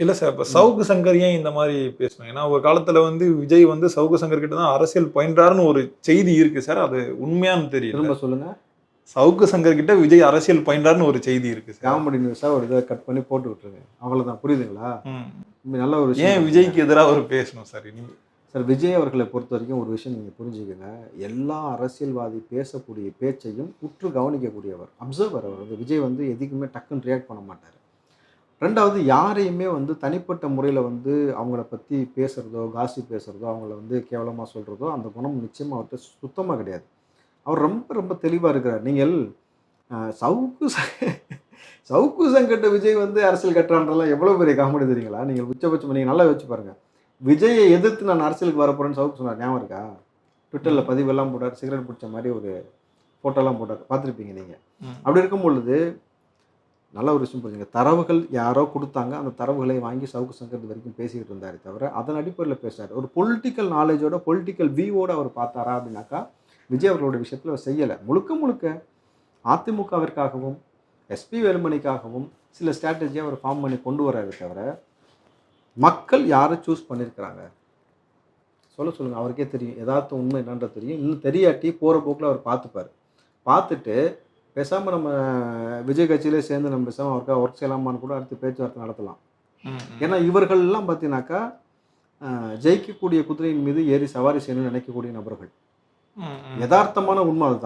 இல்ல சார், இப்ப சவுக்கு சங்கர் ஏன் இந்த மாதிரி பேசணும்? ஏன்னா ஒரு காலத்துல வந்து விஜய் வந்து சவுக்கு சங்கர் கிட்ட தான் அரசியல் பயின்றாருன்னு ஒரு செய்தி இருக்கு சார். அது உண்மையான்னு தெரியல. திரும்ப சொல்லுங்க. சவுக்கு சங்கர் கிட்ட விஜய் அரசியல் பயின்றாருன்னு ஒரு செய்தி இருக்கு சார். காமெடி நியூஸா ஒரு இதை கட் பண்ணி போட்டு விட்டுருங்க, அவ்வளவுதான். புரியுதுங்களா? ம். நல்ல ஒரு ஏன் விஷயம். விஜய்க்கு எதிராக ஒரு பேசணும் சார் இனி? சார், விஜய் அவர்களை பொறுத்த வரைக்கும் ஒரு விஷயம் நீங்கள் புரிஞ்சுக்கங்க. எல்லா அரசியல்வாதி பேசக்கூடிய பேச்சையும் உற்று கவனிக்கக்கூடியவர், அப்சர்வர். அவர் வந்து விஜய் வந்து எதுக்குமே டக்குன்னு ரியாக்ட் பண்ண மாட்டார். ரெண்டாவது, யாரையுமே வந்து தனிப்பட்ட முறையில் வந்து அவங்கள பற்றி பேசுகிறதோ, காசிப் பேசுகிறதோ, அவங்கள வந்து கேவலமாக சொல்கிறதோ அந்த குணம் நிச்சயமாக அவர்கிட்ட சுத்தமாக கிடையாது. அவர் ரொம்ப ரொம்ப தெளிவாக இருக்கிறார். நீங்கள் சவுக்கு சங்கட்ட விஜய் வந்து அரசியல் கட்டுறான்றலாம் எவ்வளோ பெரிய காமெடி தெரியுங்களா? நீங்கள் உச்சபட்சம் நீங்கள் நல்லா யோசிச்சு பாருங்கள். விஜயை எதிர்த்து நான் அரசியலுக்கு வரப்போறேன்னு சவுக்கு சொன்னார், ஞாபகம் இருக்கா? ட்விட்டரில் பதிவெல்லாம் போட்டார், சிகரெட் பிடிச்ச மாதிரி ஒரு ஃபோட்டோலாம் போட்டார், பார்த்துருப்பீங்க நீங்கள். அப்படி இருக்கும் பொழுது நல்ல ஒரு விஷயம் புரிஞ்சுங்க. தரவுகள் யாரோ கொடுத்தாங்க, அந்த தரவுகளை வாங்கி சவுக்கு சங்கர் இது வரைக்கும் பேசிக்கிட்டு இருந்தாரே தவிர அதன் அடிப்படையில் பேசுறாரு. ஒரு பொலிட்டிக்கல் நாலேஜோட பொலிட்டிக்கல் வியூவோட அவர் பார்த்தாரா அப்படின்னாக்கா விஜய் அவர்களோட விஷயத்தில் அவர் செய்யலை. முழுக்க முழுக்க அதிமுகவிற்காகவும் எஸ்பி வேலுமணிக்காகவும் சில ஸ்ட்ராட்டஜியை அவர் ஃபார்ம் பண்ணி கொண்டு வராரு தவிர மக்கள் யாரை சூஸ் பண்ணியிருக்கிறாங்க சொல்லுங்கள். அவருக்கே தெரியும் எதார்த்த உண்மை என்னன்ற தெரியும். இன்னும் தெரியாட்டி போகிற போக்கில் அவர் பார்த்துப்பார். பார்த்துட்டு பேசாமல் நம்ம விஜய் கட்சியிலே சேர்ந்து நம்ம பேசாமல் அவருக்காக ஒர்க் செய்யலாமான்னு கூட அடுத்து பேச்சுவார்த்தை நடத்தலாம். ஏன்னா இவர்கள்லாம் பார்த்தீங்கன்னாக்கா ஜெயிக்கக்கூடிய குதிரையின் மீது ஏறி சவாரி செய்யணும்னு நினைக்கக்கூடிய நபர்கள். யதார்த்தமான உண்மை அதுதான்.